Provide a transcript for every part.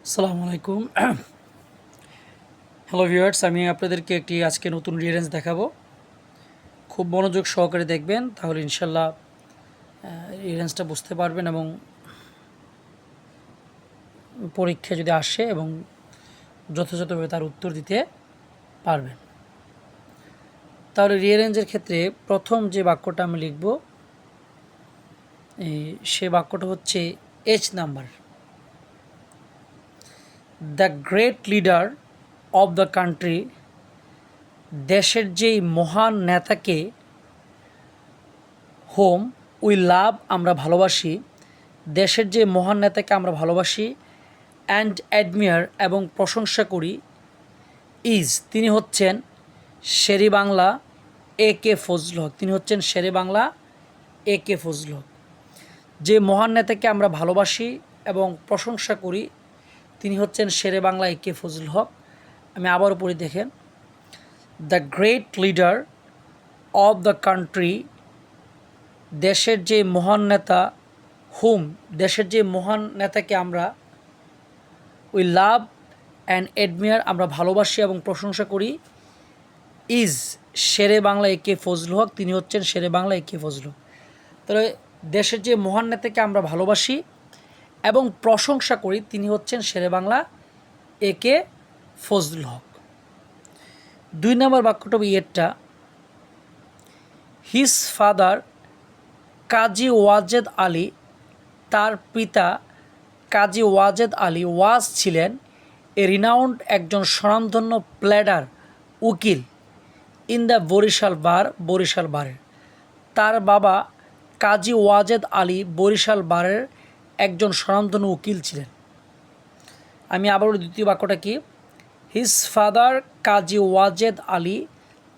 আসসালামু আলাইকুম। Hello viewers, আমি আপনাদেরকে একটি আজকে নতুন রিয়ারেঞ্জ দেখাবো। খুব মনোযোগ সহকারে দেখবেন, তাহলে ইনশাল্লাহ রিয়ারেঞ্জটা বুঝতে পারবেন এবং পরীক্ষা যদি আসে এবং যথাযথভাবে তার উত্তর দিতে পারবেন। তাহলে রিয়ারেঞ্জের ক্ষেত্রে প্রথম যে বাক্যটা আমি লিখব সে বাক্যটা হচ্ছে H number. The great leader of the country, দেশের যেই মহান নেতাকে, হোম উই লাভ আমরা ভালোবাসি, দেশের যে মহান নেতাকে আমরা ভালোবাসি, অ্যান্ড অ্যাডমিয়ার এবং প্রশংসা করি, ইজ তিনি হচ্ছেন শেরেবাংলা এ কে ফজলুল হক। তিনি হচ্ছেন শেরেবাংলা এ কে ফজলুল হক। যে মহান নেতাকে আমরা ভালোবাসি এবং প্রশংসা করি তিনি হচ্ছেন শেরেবাংলা এ কে ফজলুল হক। আমি আবারও পড়ি, দেখেন। The great leader of the country, দেশের যে মহান নেতা, হুম দেশের যে মহান নেতাকে আমরা, উই লাভ অ্যান্ড অ্যাডমিয়ার আমরা ভালোবাসি এবং প্রশংসা করি, ইজ শেরেবাংলা এ কে ফজলুল হক তিনি হচ্ছেন শেরেবাংলা এ কে ফজলুল হক। তাহলে দেশের যে মহান নেতাকে আমরা ভালোবাসি এবং প্রশংসা করি তিনি হচ্ছেন শেরেবাংলা এ কে ফজলুল হক। 2 নম্বর বাক্যটা ইয়েরটা, হিজ ফাদার কাজী ওয়াজেদ আলী, তার পিতা কাজী ওয়াজেদ আলী ওয়াজ ছিলেন এ রিনাউন্ড একজন স্বনামধন্য প্লেডার উকিল ইন দ্য বরিশাল বার, বরিশাল বারের। তার বাবা কাজী ওয়াজেদ আলী বরিশাল বারের একজন স্বনামধন্য উকিল ছিলেন। আমি আবারও দ্বিতীয় বাক্যটা কি, হিজ ফাদার কাজী ওয়াজেদ আলী,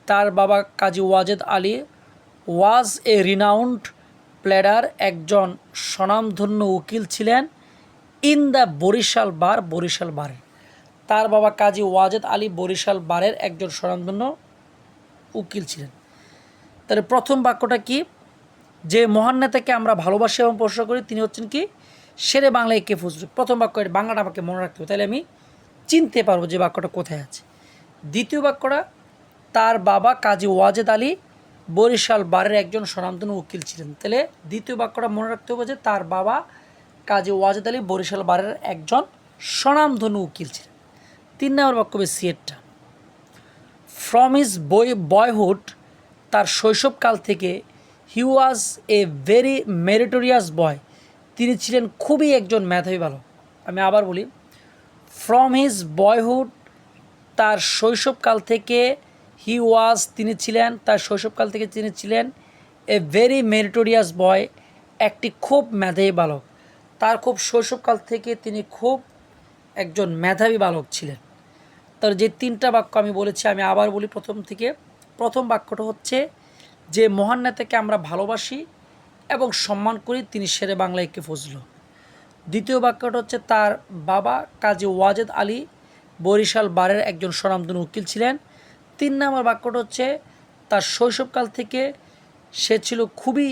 তার বাবা কাজী ওয়াজেদ আলী, ওয়াজ এ রিনাউন্ড প্লেডার একজন স্বনামধন্য উকিল ছিলেন ইন দ্য বরিশাল বার, বরিশাল বারের। তার বাবা কাজী ওয়াজেদ আলী বরিশাল বারের একজন স্বনামধন্য উকিল ছিলেন। তাহলে প্রথম বাক্যটা কি, যে মহান নেতাকে আমরা ভালোবাসি এবং প্রশংসা করি তিনি হচ্ছেন কি শেরেবাংলা এ কে ফজলুল। প্রথম বাক্য, বাংলাটা আমাকে মনে রাখতে হবে, তাহলে আমি চিনতে পারবো যে বাক্যটা কোথায় আছে। দ্বিতীয় বাক্যটা, তার বাবা কাজী ওয়াজেদ আলী বরিশাল বারের একজন স্বনামধন্য উকিল ছিলেন। তাহলে দ্বিতীয় বাক্যটা মনে রাখতে হবে যে তার বাবা কাজী ওয়াজেদ আলী বরিশাল বারের একজন স্বনামধন্য উকিল ছিলেন। 3 নম্বর বাক্য সিয়েটটা, ফ্রম হিজ বয়হুড, তার শৈশবকাল থেকে, হি ওয়াজ এ ভেরি মেরিটোরিয়াস বয়, তিনি ছিলেন খুবই একজন মেধাবী বালক। আমি আবার বলি, ফ্রম হিজ বয়হুড, তার শৈশবকাল থেকে, হি ওয়াজ তিনি ছিলেন, তার শৈশবকাল থেকে তিনি ছিলেন এ ভেরি মেরিটোরিয়াস বয়, একটি খুব মেধাবী বালক। তার খুব শৈশবকাল থেকে তিনি খুব একজন মেধাবী বালক ছিলেন। তার যে 3টা বাক্য আমি বলেছি আমি আবার বলি প্রথম থেকে। প্রথম বাক্যটা হচ্ছে, যে মহান নেতাকে আমরা ভালোবাসি এবং সম্মান করি তিনি শেরেবাংলা এ কে ফজলুল হক। দ্বিতীয় বাক্যটা হচ্ছে, তার বাবা কাজী ওয়াজেদ আলী বরিশাল বারের একজন স্বনামধন্য উকিল ছিলেন। 3 নম্বর বাক্যটা হচ্ছে, তার শৈশবকাল থেকে সে ছিল খুবই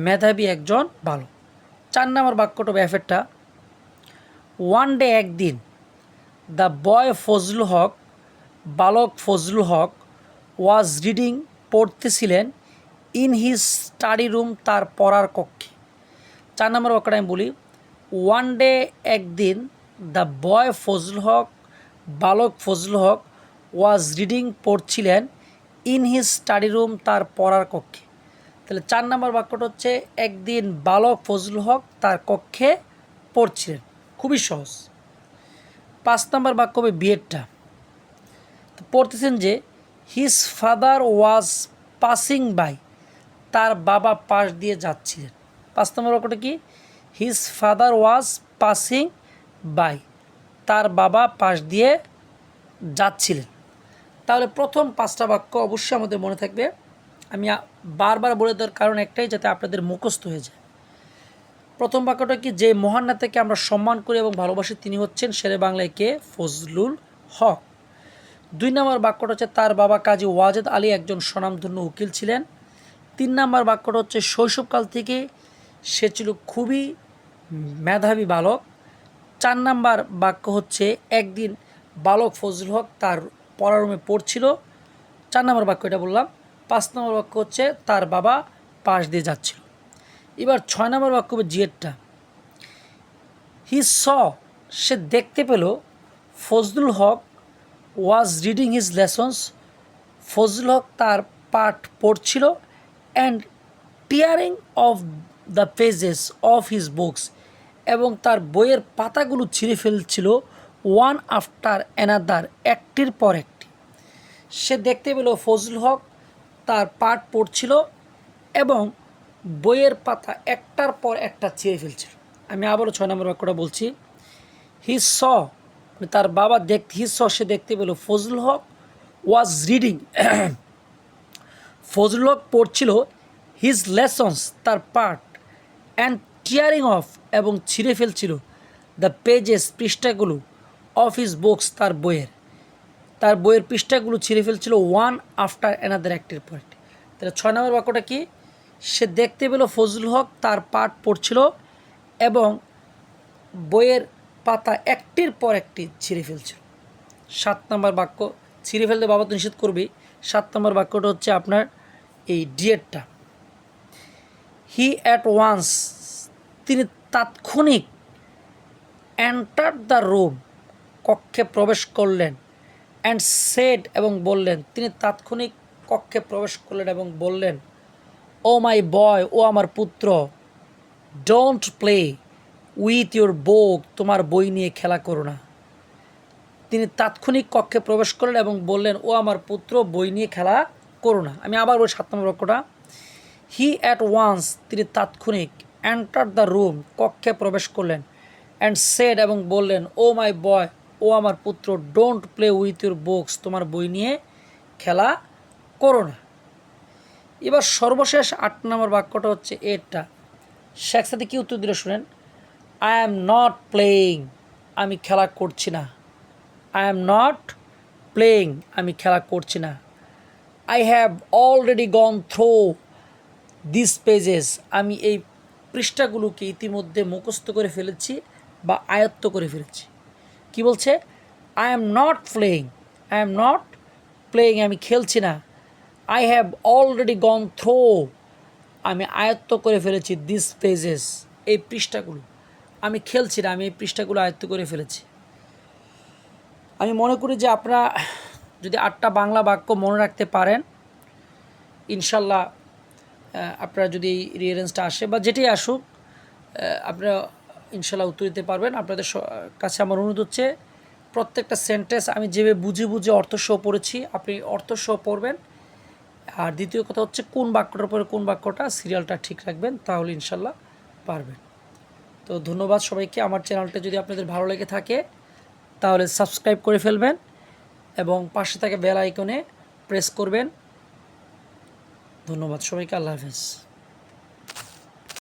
মেধাবী একজন বালক। 4 নম্বর বাক্যটা ব্যাফেটটা, ওয়ান ডে একদিন, দ্য বয় ফজলুল হক, বালক ফজলুল হক, ওয়াজ রিডিং পড়তেছিলেন ইন হিজ স্টাডি রুম, তার পড়ার কক্ষে। 4 নম্বর বাক্যটা আমি বলি, ওয়ান ডে একদিন, দ্য বয় ফজলুল হক, বালক ফজলুল হক, ওয়াজ রিডিং পড়ছিলেন ইন হিজ স্টাডি রুম, তার পড়ার কক্ষে। তাহলে 4 নম্বর বাক্যটা হচ্ছে, একদিন বালক ফজলুল হক তার কক্ষে পড়ছিলেন। খুবই সহজ। 5 নম্বর বাক্য হবে বিয়েরটা, পড়তেছেন যে, his father was passing by, তার বাবা পাশ দিয়ে যাচ্ছিলেন। 5 নম্বর বাক্যটা কি, his father was passing by, তার বাবা পাশ দিয়ে যাচ্ছিলেন। তাহলে প্রথম 5টা বাক্য অবশ্যই আমাদের মনে থাকবে। আমি বারবার বলে দেওয়ার কারণ একটাই, যাতে আপনাদের মুখস্থ হয়ে যায়। প্রথম বাক্যটা কি, যে মহান নেতাকে আমরা সম্মান করি এবং ভালোবাসি তিনি হচ্ছেন শেরেবাংলা এ কে ফজলুল হক। 2 নম্বর বাক্যটা হচ্ছে, তার বাবা কাজী ওয়াজেদ আলী একজন স্বনামধন্য উকিল ছিলেন। 3 নম্বর বাক্যটা হচ্ছে, শৈশবকাল থেকে সে ছিল খুবই মেধাবী বালক। 4 নাম্বার বাক্য হচ্ছে একদিন বালক ফজলুল হক তার পড়ার রুমে পড়ছিল। 4 নাম্বার বাক্য এটা বললাম। 5 নম্বর বাক্য হচ্ছে তার বাবা পাশ দিয়ে যাচ্ছিল। এবার 6 নম্বর বাক্য হবে জিয়েরটা। হি স, সে দেখতে পেল Fazlul Huq was reading his lessons, Fazlul Huq তার পাঠ পড়ছিল, and tearing off the pages of his books, এবং তার বইয়ের পাতাগুলো ছিঁড়ে ফেলছিল ওয়ান আফটার অ্যানাদার, একটির পর একটি। সে দেখতে পেল ফজলুল হক তার পাঠ পড়ছিল এবং বইয়ের পাতা একটার পর একটা ছিঁড়ে ফেলছিল। আমি আবারও 6 নম্বর বাক্যটা বলছি। হি স, তার বাবা সে দেখতে পেল ফজলুল হক ওয়াজ রিডিং, ফজলুল হক পড়ছিল, হিজ লেসন্স, তার পাঠ, অ্যান্ড টিয়ারিং অফ, এবং ছিঁড়ে ফেলছিল, দ্য পেজেস, পৃষ্ঠাগুলো, অফ হিজ বুকস, তার বইয়ের পৃষ্ঠাগুলো ছিঁড়ে ফেলছিল ওয়ান আফটার অ্যানাদার, একটির পর একটি। তাহলে 6 নম্বর বাক্যটা কি? সে দেখতে পেল ফজলুল হক তার পাঠ পড়ছিল এবং বইয়ের পাতা একটির পর একটি ছিঁড়ে ফেলছিল। 7 নম্বর বাক্য, ছিঁড়ে ফেলতে বাবা তো নিষেধ করবেই। 7 নম্বর বাক্যটা হচ্ছে আপনার এই ডিয়েটটা। হি অ্যাট ওয়ান্স, তিনি তাৎক্ষণিক, এন্টার দ্য রুম, কক্ষে প্রবেশ করলেন, অ্যান্ড সেড, এবং বললেন, তিনি তাৎক্ষণিক কক্ষে প্রবেশ করলেন এবং বললেন, ও মাই বয়, ও আমার পুত্র, don't play with your book, তোমার বই নিয়ে খেলা করো না। তিনি তাৎক্ষণিক কক্ষে প্রবেশ করলেন এবং বললেন, ও আমার পুত্র, বই নিয়ে খেলা করো না। আমি আবার ওই 7 নম্বর বাক্যটা। হি অ্যাট ওয়ান্স, তিনি তাৎক্ষণিক, এন্টার দ্য রুম, কক্ষে প্রবেশ করলেন, অ্যান্ড সেড, এবং বললেন, ও মাই বয়, ও আমার পুত্র, don't play with your books, তোমার বই নিয়ে খেলা করো না। এবার সর্বশেষ 8 নম্বর বাক্যটা হচ্ছে এটা। সে একসাথে কী উত্তর দিল শুনেন। আই অ্যাম নট প্লেয়িং, আমি খেলা করছি না। আই অ্যাম নট প্লেয়িং, আমি খেলা করছি না। I have already gone through this pages, আমি এই পৃষ্ঠাগুলোকে ইতিমধ্যে মুখস্থ করে ফেলেছি বা আয়ত্ত করে ফেলেছি। কি বলছে? I am not playing, I am not playing, আমি খেলছি না। I have already gone through, আমি আয়ত্ত করে ফেলেছি দিস পেজেস, এই পৃষ্ঠাগুলো। আমি খেলছি না, আমি এই পৃষ্ঠাগুলো আয়ত্ত করে ফেলেছি। আমি মনে করি যে আপনারা যদি 8টা বাংলা বাক্য মনে রাখতে পারেন, ইনশাল্লাহ আপনারা যদি এই রিয়ারেন্সটা আসে বা যেটাই আসুক, আপনারা ইনশাল্লাহ উত্তর দিতে পারবেন। আপনাদের কাছে আমার অনুরোধ হচ্ছে প্রত্যেকটা সেন্টেন্স আমি যেভাবে বুঝে বুঝে অর্থসহ পড়েছি, আপনি অর্থসহ পড়বেন। আর দ্বিতীয় কথা হচ্ছে কোন বাক্যটার পরে কোন বাক্যটা, সিরিয়ালটা ঠিক রাখবেন, তাহলে ইনশাল্লাহ পারবেন। তো ধন্যবাদ সবাইকে। আমার চ্যানেলটা যদি আপনাদের ভালো লেগে থাকে তাহলে সাবস্ক্রাইব করে ফেলবেন এবং পাশে থাকা বেল আইকনে প্রেস করবেন। ধন্যবাদ সবাইকে। আল্লাহ হাফেজ।